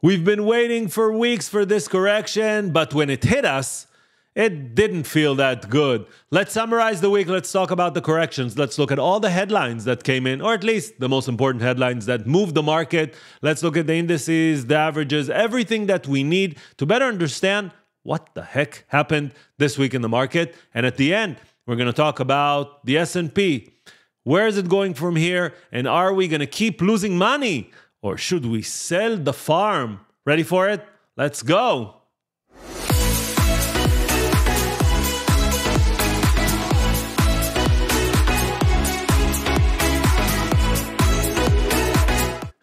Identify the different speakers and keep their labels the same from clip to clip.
Speaker 1: We've been waiting for weeks for this correction, but when it hit us, it didn't feel that good. Let's summarize the week. Let's talk about the corrections. Let's look at all the headlines that came in, or at least the most important headlines that moved the market. Let's look at the indices, the averages, everything that we need to better understand what the heck happened this week in the market. And at the end, we're going to talk about the S&P. Where is it going from here? And are we going to keep losing money? Or should we sell the farm? Ready for it? Let's go.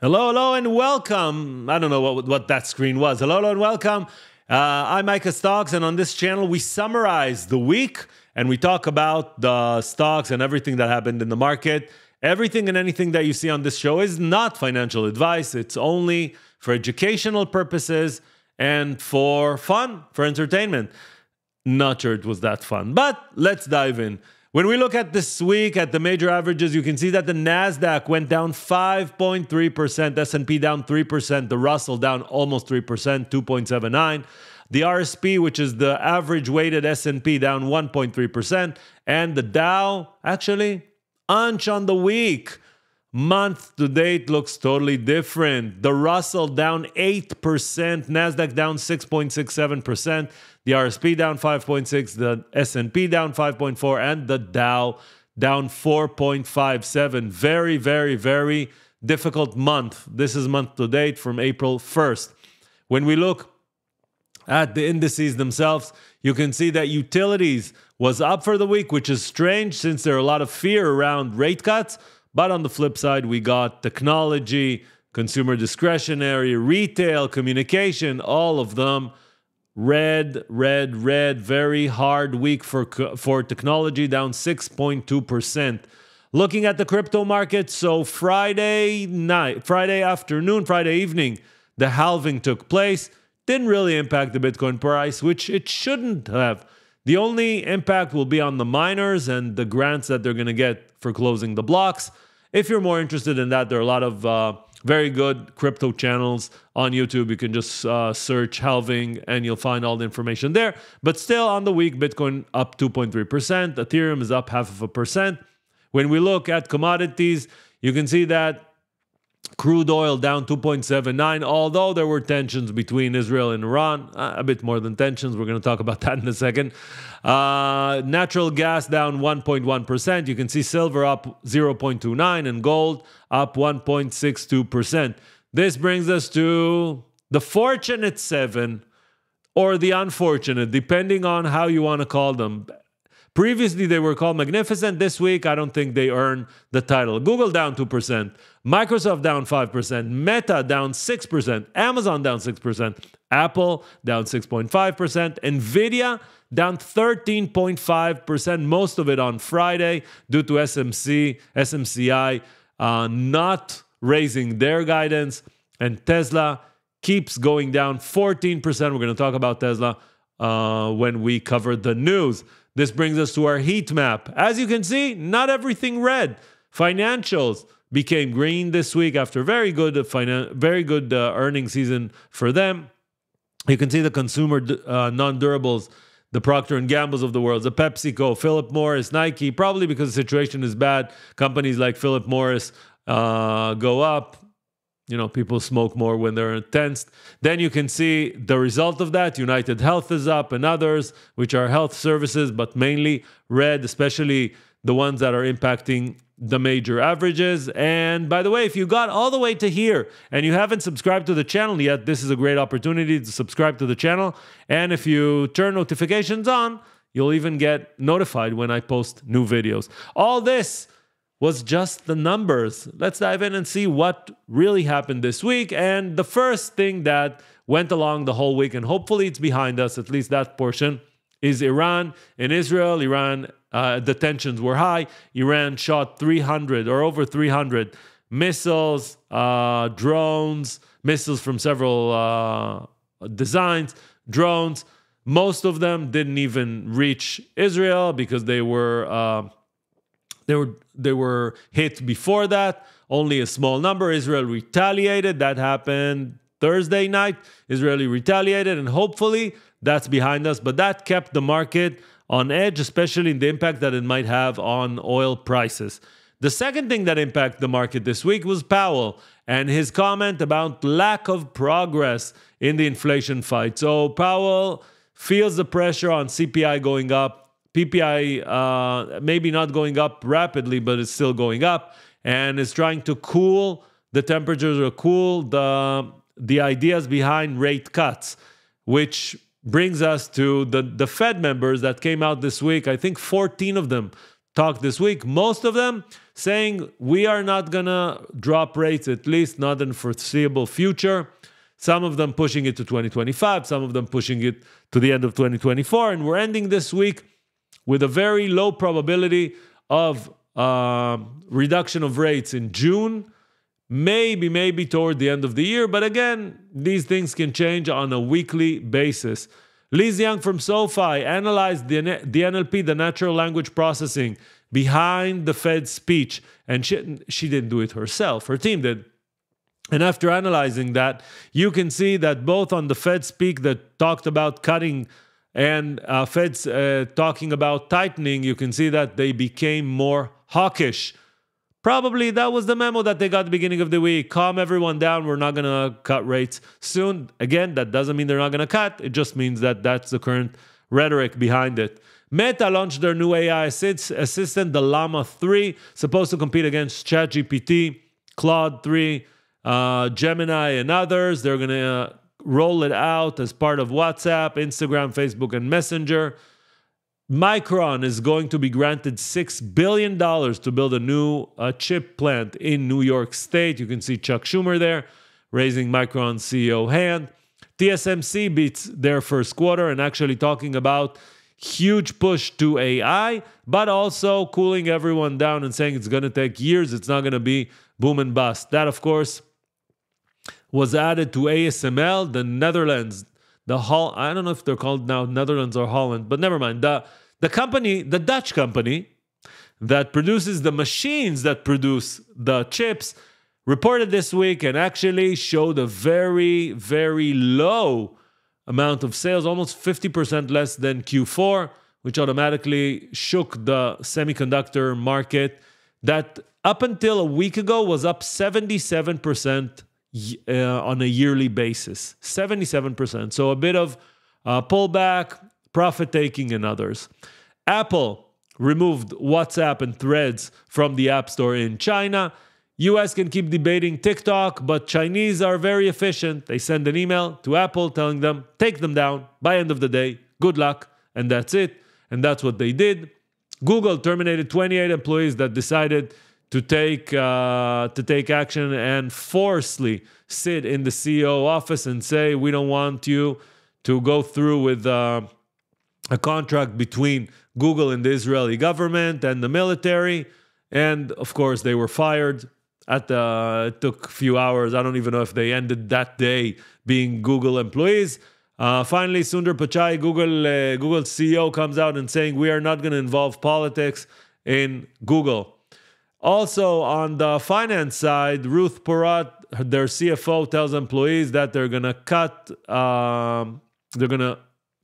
Speaker 1: Hello, and welcome. I don't know what that screen was. Hello, and welcome. I'm Micha Stocks, and on this channel, we summarize the week, and we talk about the stocks and everything that happened in the market. Everything and anything that you see on this show is not financial advice. It's only for educational purposes and for fun, for entertainment. Not sure it was that fun, but let's dive in. When we look at this week at the major averages, you can see that the Nasdaq went down 5.3%, S&P down 3%, the Russell down almost 3%, 2.79%. The RSP, which is the average weighted S&P, down 1.3%, and the Dow actually inch on the week. Month to date looks totally different. The Russell down 8%, Nasdaq down 6.67%, the RSP down 5.6%, the S&P down 5.4%, and the Dow down 4.57%. Very, very, very difficult month. This is month to date from April 1st. When we look at the indices themselves, you can see that utilities was up for the week, which is strange since there are a lot of fear around rate cuts. But on the flip side, we got technology, consumer discretionary, retail, communication, all of them red. Very hard week for technology, down 6.2%. Looking at the crypto market, so Friday afternoon, Friday evening, the halving took place. Didn't really impact the Bitcoin price, which it shouldn't have. The only impact will be on the miners and the grants that they're going to get for closing the blocks. If you're more interested in that, there are a lot of very good crypto channels on YouTube. You can just search halving and you'll find all the information there. But still on the week, Bitcoin up 2.3%. Ethereum is up 0.5%. When we look at commodities, you can see that crude oil down 2.79, although there were tensions between Israel and Iran. A bit more than tensions. We're going to talk about that in a second. Natural gas down 1.1%. You can see silver up 0.29 and gold up 1.62%. This brings us to the fortunate seven or the unfortunate, depending on how you want to call them. Previously, they were called magnificent. This week, I don't think they earned the title. Google down 2%, Microsoft down 5%, Meta down 6%, Amazon down 6%, Apple down 6.5%, Nvidia down 13.5%, most of it on Friday due to SMCI not raising their guidance, and Tesla keeps going down 14%. We're going to talk about Tesla when we cover the news. This brings us to our heat map. As you can see, not everything red. Financials became green this week after very good earnings season for them. You can see the consumer non-durables, the Procter & Gamble's of the world, the PepsiCo, Philip Morris, Nike, probably because the situation is bad. Companies like Philip Morris go up. You know, people smoke more when they're tensed. Then you can see the result of that. United Health is up and others, which are health services, but mainly red, especially the ones that are impacting the major averages. And by the way, if you got all the way to here and you haven't subscribed to the channel yet, this is a great opportunity to subscribe to the channel. And if you turn notifications on, you'll even get notified when I post new videos. All this was just the numbers. Let's dive in and see what really happened this week. And the first thing that went along the whole week, and hopefully it's behind us, at least that portion, is Iran and Israel. The tensions were high. Iran shot 300 or over 300 missiles, drones, missiles from several designs, drones. Most of them didn't even reach Israel because they were hit before that. Only a small number. Israel retaliated. That happened Thursday night, Israeli retaliated, and hopefully that's behind us. But that kept the market on edge, especially in the impact that it might have on oil prices. The second thing that impacted the market this week was Powell and his comment about lack of progress in the inflation fight. So Powell feels the pressure on CPI going up, PPI maybe not going up rapidly, but it's still going up, and is trying to cool the temperatures or cool the ideas behind rate cuts, which brings us to the Fed members that came out this week. I think 14 of them talked this week, most of them saying we are not going to drop rates, at least not in the foreseeable future. Some of them pushing it to 2025, some of them pushing it to the end of 2024. And we're ending this week with a very low probability of reduction of rates in June, maybe toward the end of the year. But again, these things can change on a weekly basis. Liz Young from SoFi analyzed the NLP, the natural language processing, behind the Fed's speech. And she didn't do it herself. Her team did. And after analyzing that, you can see that both on the Fed speak that talked about cutting and Fed's talking about tightening, you can see that they became more hawkish. Probably that was the memo that they got at the beginning of the week. Calm everyone down. We're not going to cut rates soon. Again, that doesn't mean they're not going to cut. It just means that that's the current rhetoric behind it. Meta launched their new AI assistant, the Llama 3, supposed to compete against ChatGPT, Claude 3, Gemini, and others. They're going to roll it out as part of WhatsApp, Instagram, Facebook, and Messenger. Micron is going to be granted $6 billion to build a new chip plant in New York State. You can see Chuck Schumer there, raising Micron's CEO hand. TSMC beats their first quarter and actually talking about huge push to AI, but also cooling everyone down and saying it's going to take years. It's not going to be boom and bust. That, of course, was added to ASML, the Netherlands, I don't know if they're called now Netherlands or Holland, but never mind. The company, the Dutch company that produces the machines that produce the chips, reported this week and actually showed a very, very low amount of sales, almost 50% less than Q4, which automatically shook the semiconductor market that up until a week ago was up 77% on a yearly basis. 77%. So a bit of pullback, profit taking, and others. Apple removed WhatsApp and Threads from the App Store in China. US can keep debating TikTok, but Chinese are very efficient. They send an email to Apple telling them, take them down by end of the day. Good luck. And that's it. And that's what they did. Google terminated 28 employees that decided to take action and forcefully sit in the CEO office and say, we don't want you to go through with a contract between Google and the Israeli government and the military. And of course, they were fired. It took a few hours. I don't even know if they ended that day being Google employees. Finally, Sundar Pichai, Google CEO, comes out and saying, we are not going to involve politics in Google. Also, on the finance side, Ruth Porat, their CFO, tells employees that they're going to cut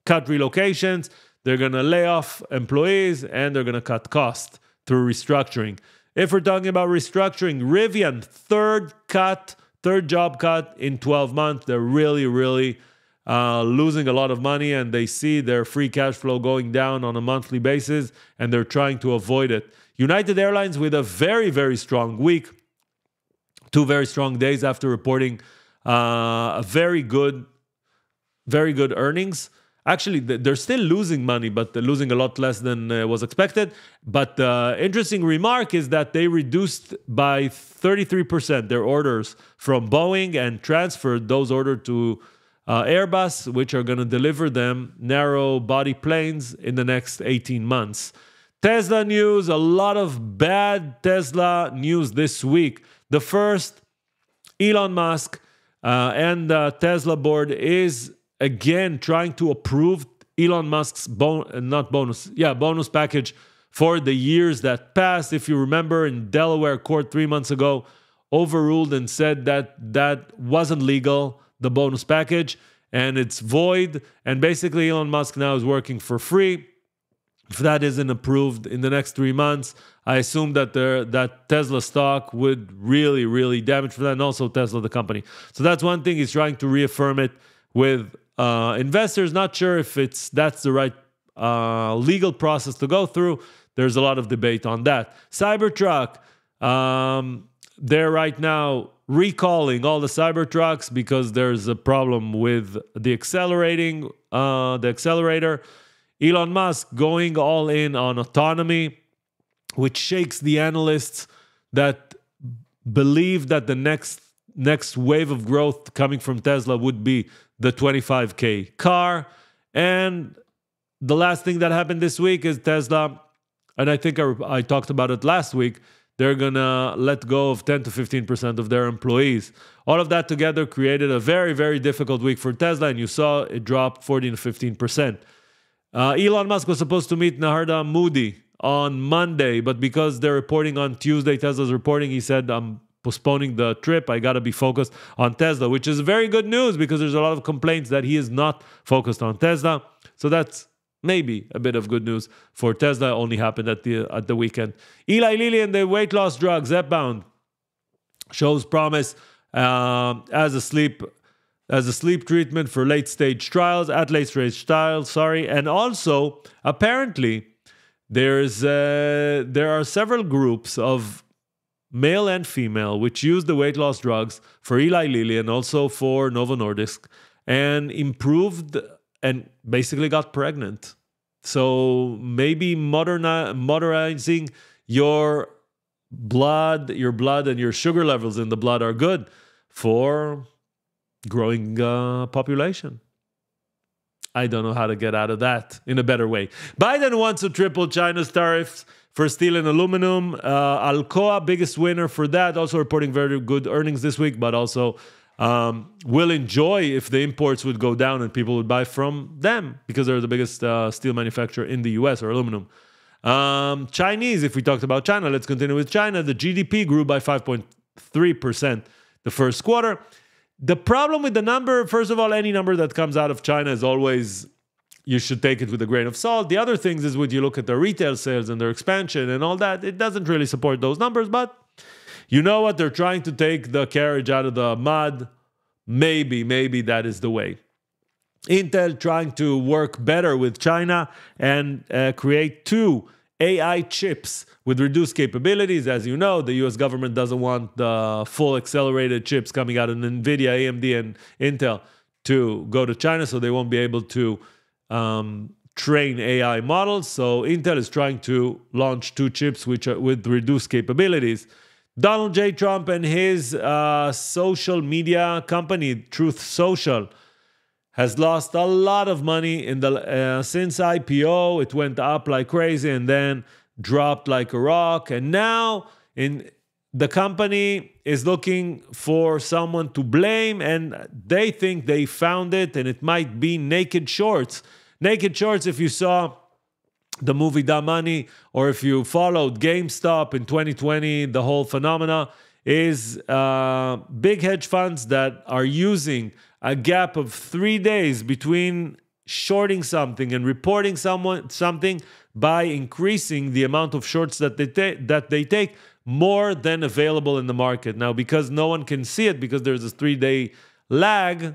Speaker 1: relocations, they're going to lay off employees, and they're going to cut costs through restructuring. If we're talking about restructuring, Rivian, third job cut in 12 months. They're really, really losing a lot of money, and they see their free cash flow going down on a monthly basis, and they're trying to avoid it. United Airlines with a very, very strong week. 2 very strong days after reporting a very good earnings. Actually, they're still losing money, but they're losing a lot less than was expected. But the interesting remark is that they reduced by 33% their orders from Boeing and transferred those orders to Airbus, which are going to deliver them narrow body planes in the next 18 months. Tesla news, a lot of bad Tesla news this week. The first, Elon Musk and the Tesla board is again trying to approve Elon Musk's bonus package for the years that passed. If you remember, in Delaware court 3 months ago, overruled and said that that wasn't legal. the bonus package and it's void. And basically Elon Musk now is working for free. If that isn't approved in the next 3 months, I assume that that Tesla stock would really, really damage for that, and also Tesla, the company. So that's one thing. He's trying to reaffirm it with investors. Not sure if that's the right legal process to go through. There's a lot of debate on that. Cybertruck, they're right now recalling all the Cybertrucks because there's a problem with the accelerator. Elon Musk going all in on autonomy, which shakes the analysts that believe that the next wave of growth coming from Tesla would be the 25K car. And the last thing that happened this week is Tesla, and I think I talked about it last week, they're going to let go of 10 to 15% of their employees. All of that together created a very, very difficult week for Tesla, and you saw it dropped 14 to 15%. Elon Musk was supposed to meet Narendra Modi on Monday, but because they're reporting on Tuesday, Tesla's reporting, he said, I'm postponing the trip. I got to be focused on Tesla, which is very good news because there's a lot of complaints that he is not focused on Tesla. So that's maybe a bit of good news for Tesla. It only happened at the weekend. Eli Lilly and the weight loss drug Zepbound shows promise as a sleep treatment for late stage trials, and also apparently there are several groups of male and female which use the weight loss drugs for Eli Lilly and also for Novo Nordisk and improved and basically got pregnant. So maybe modernizing your blood and your sugar levels in the blood are good for growing population. I don't know how to get out of that in a better way. Biden wants to triple China's tariffs for steel and aluminum. Alcoa, biggest winner for that, also reporting very good earnings this week, but also will enjoy if the imports would go down and people would buy from them because they're the biggest steel manufacturer in the US, or aluminum. Chinese, if we talked about China, let's continue with China. The GDP grew by 5.3% the first quarter. The problem with the number, first of all, any number that comes out of China is always, you should take it with a grain of salt. The other things is when you look at their retail sales and their expansion and all that, it doesn't really support those numbers, but you know what? They're trying to take the carriage out of the mud. Maybe that is the way. Intel trying to work better with China and create 2 AI chips with reduced capabilities. As you know, the US government doesn't want the full accelerated chips coming out of NVIDIA, AMD, and Intel to go to China, so they won't be able to train AI models. So Intel is trying to launch 2 chips which are with reduced capabilities. Donald J. Trump and his social media company, Truth Social, has lost a lot of money in the since IPO. It went up like crazy and then dropped like a rock. And now the company is looking for someone to blame, and they think they found it, and it might be Naked Shorts. Naked Shorts, if you saw the movie Da Money, or if you followed GameStop in 2020, the whole phenomena is big hedge funds that are using a gap of 3 days between shorting something and reporting something by increasing the amount of shorts that they take more than available in the market. Now, because no one can see it, because there's a 3-day lag,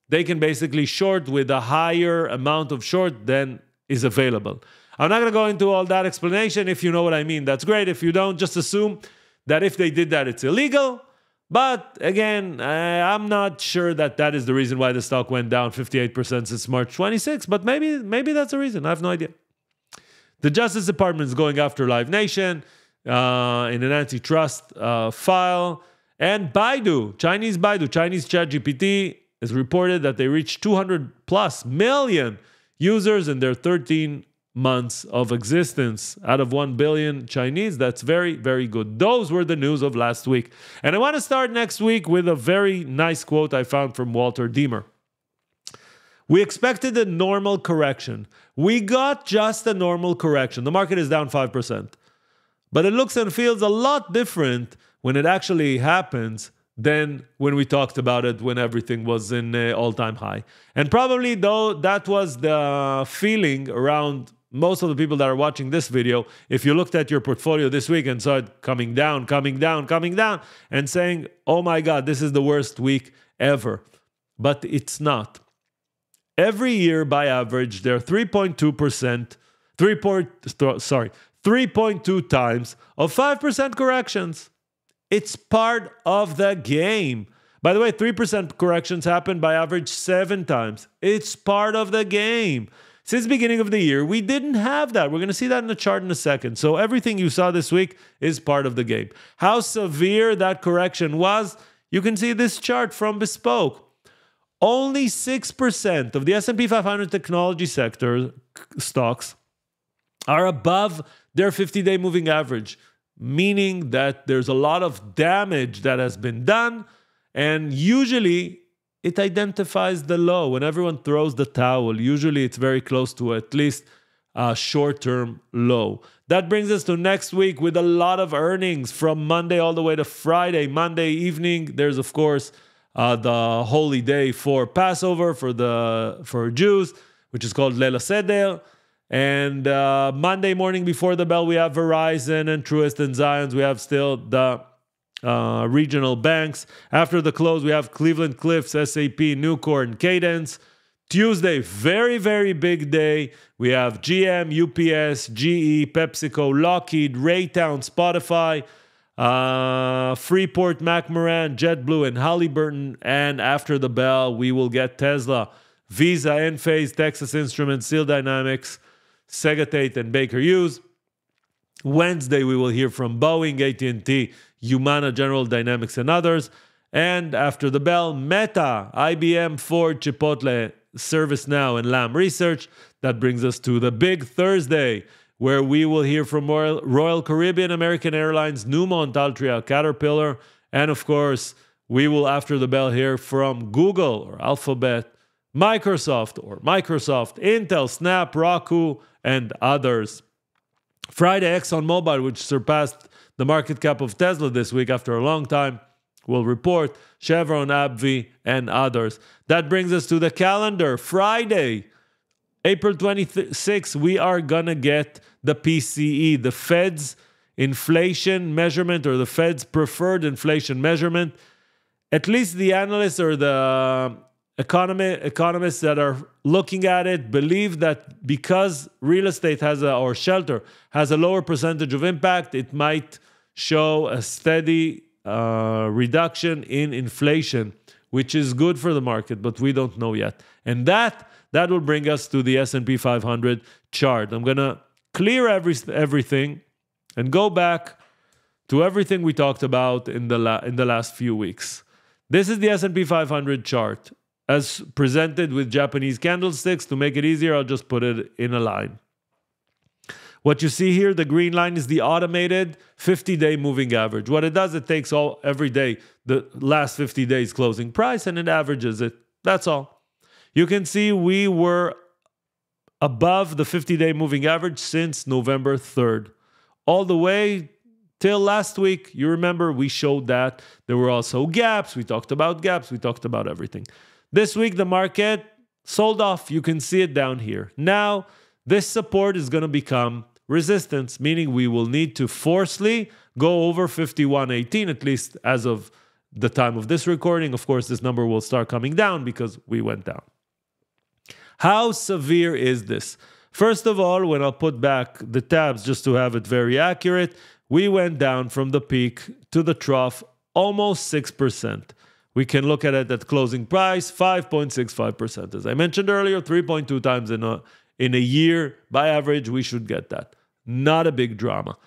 Speaker 1: they can basically short with a higher amount of short than is available. I'm not going to go into all that explanation. If you know what I mean, that's great. If you don't, just assume that if they did that, it's illegal. But again, I'm not sure that is the reason why the stock went down 58% since March 26. But maybe that's the reason. I have no idea. The Justice Department is going after Live Nation in an antitrust file. And Baidu, Chinese ChatGPT, has reported that they reached 200 plus million users in their 13 months of existence out of 1 billion Chinese. That's very, very good. Those were the news of last week. And I want to start next week with a very nice quote I found from Walter Deemer. We expected a normal correction. We got just a normal correction. The market is down 5%. But it looks and feels a lot different when it actually happens than when we talked about it when everything was in all-time high. And probably, though, that was the feeling around most of the people that are watching this video. If you looked at your portfolio this week and saw it coming down, and saying, oh my God, this is the worst week ever. But it's not. Every year, by average, there are 3.2 times of 5% corrections. It's part of the game. By the way, 3% corrections happen by average 7 times. It's part of the game. Since the beginning of the year, we didn't have that. We're going to see that in the chart in a second. So everything you saw this week is part of the game. How severe that correction was, you can see this chart from Bespoke. Only 6% of the S&P 500 technology sector stocks are above their 50-day moving average, meaning that there's a lot of damage that has been done, and usually it identifies the low. When everyone throws the towel, usually it's very close to at least a short-term low. That brings us to next week with a lot of earnings from Monday all the way to Friday. Monday evening, there's, of course, the holy day for Passover for Jews, which is called Leil HaSeder. And Monday morning before the bell, we have Verizon and Truist and Zions. We have still the regional banks. After the close, we have Cleveland Cliffs, SAP, Nucor, and Cadence. Tuesday, very, very big day. We have GM, UPS, GE, PepsiCo, Lockheed, Raytown, Spotify, Freeport, McMoran, JetBlue, and Halliburton. And after the bell, we will get Tesla, Visa, Enphase, Texas Instruments, Seal Dynamics, Segatate, and Baker Hughes. Wednesday, we will hear from Boeing, AT&T, Humana, General Dynamics, and others. And after the bell, Meta, IBM, Ford, Chipotle, ServiceNow, and Lam Research. That brings us to the big Thursday, where we will hear from Royal Caribbean, American Airlines, Newmont, Altria, Caterpillar, and of course, we will, after the bell, hear from Google or Alphabet, Microsoft, Intel, Snap, Roku, and others. Friday, ExxonMobil, which surpassed the market cap of Tesla this week after a long time, will report. Chevron, AbbVie, and others. That brings us to the calendar. Friday, April 26th, we are going to get the PCE, the Fed's inflation measurement, or the Fed's preferred inflation measurement. At least the analysts or the economists that are looking at it believe that because real estate or shelter has a lower percentage of impact, it might show a steady reduction in inflation, which is good for the market, but we don't know yet. And that will bring us to the S&P 500 chart. I'm going to clear everything and go back to everything we talked about in the last few weeks. This is the S&P 500 chart as presented with Japanese candlesticks. To make it easier, I'll just put it in a line. What you see here, the green line, is the automated 50-day moving average. What it does, it takes every day the last 50 days closing price and it averages it. That's all. You can see we were above the 50-day moving average since November 3rd. All the way till last week. You remember we showed that. There were also gaps. We talked about gaps. We talked about everything. This week, the market sold off. You can see it down here. Now, this support is going to become resistance, meaning we will need to forcefully go over 51.18, at least as of the time of this recording. Of course, this number will start coming down because we went down. How severe is this? First of all, when I'll put back the tabs just to have it very accurate, we went down from the peak to the trough almost 6%. We can look at it at closing price, 5.65%. As I mentioned earlier, 3.2 times in a year. By average, we should get that. Not a big drama.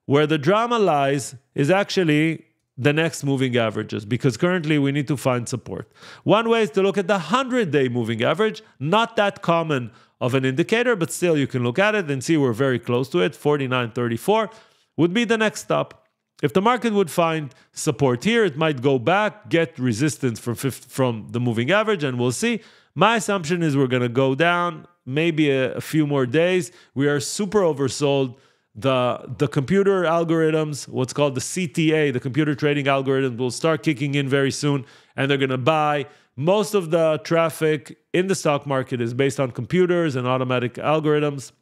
Speaker 1: Where the drama lies is actually the next moving averages, because currently we need to find support. One way is to look at the 100-day moving average. Not that common of an indicator, but still you can look at it and see we're very close to it. 49.34 would be the next stop. If the market would find support here, it might go back, get resistance from the moving average, and we'll see. My assumption is we're going to go down maybe a few more days. We are super oversold the computer algorithms, what's called the CTA, the computer trading algorithms, will start kicking in very soon, and they're going to buy. Most of the traffic in the stock market is based on computers and automatic algorithms.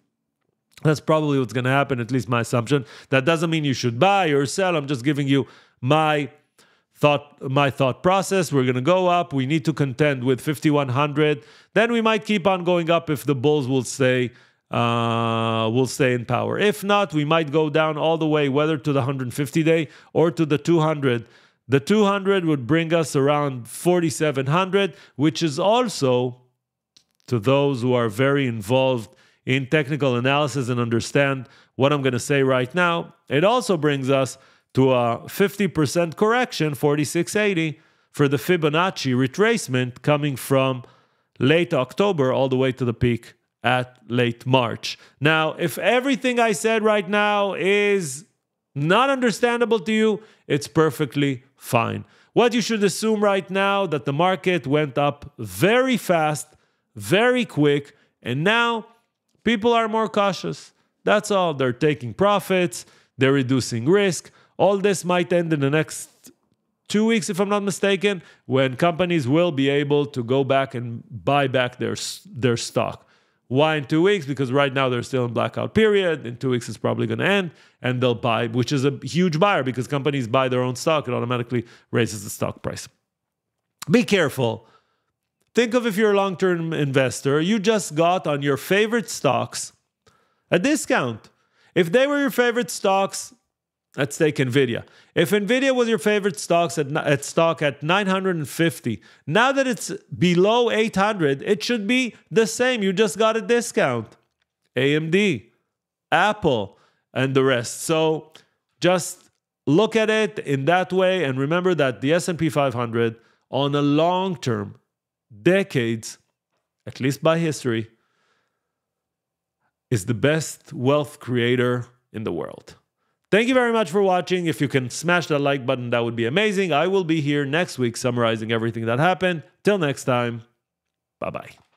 Speaker 1: That's probably what's going to happen, at least my assumption. That doesn't mean you should buy or sell. I'm just giving you my thought process. We're going to go up. We need to contend with 5,100. Then we might keep on going up if the bulls will stay in power. If not, we might go down all the way, whether to the 150-day or to the 200. The 200 would bring us around 4,700, which is also, to those who are very involved in technical analysis and understand what I'm going to say right now, it also brings us to a 50% correction, 4,680, for the Fibonacci retracement coming from late October all the way to the peak at late March. Now, if everything I said right now is not understandable to you, it's perfectly fine. What you should assume right now, that the market went up very fast, very quick, and now people are more cautious. That's all. They're taking profits, they're reducing risk. All this might end in the next 2 weeks, if I'm not mistaken, when companies will be able to go back and buy back their stock. Why in 2 weeks? Because right now they're still in blackout period. In 2 weeks it's probably going to end, and they'll buy, which is a huge buyer because companies buy their own stock. It automatically raises the stock price. Be careful. Think of if you're a long-term investor, you just got on your favorite stocks a discount. If they were your favorite stocks, let's take NVIDIA. If NVIDIA was your favorite stock at 950, now that it's below 800, it should be the same. You just got a discount. AMD, Apple, and the rest. So just look at it in that way, and remember that the S&P 500 on a long term, decades, at least by history, is the best wealth creator in the world. Thank you very much for watching. If you can smash that like button, that would be amazing. I will be here next week summarizing everything that happened. Till next time, bye-bye.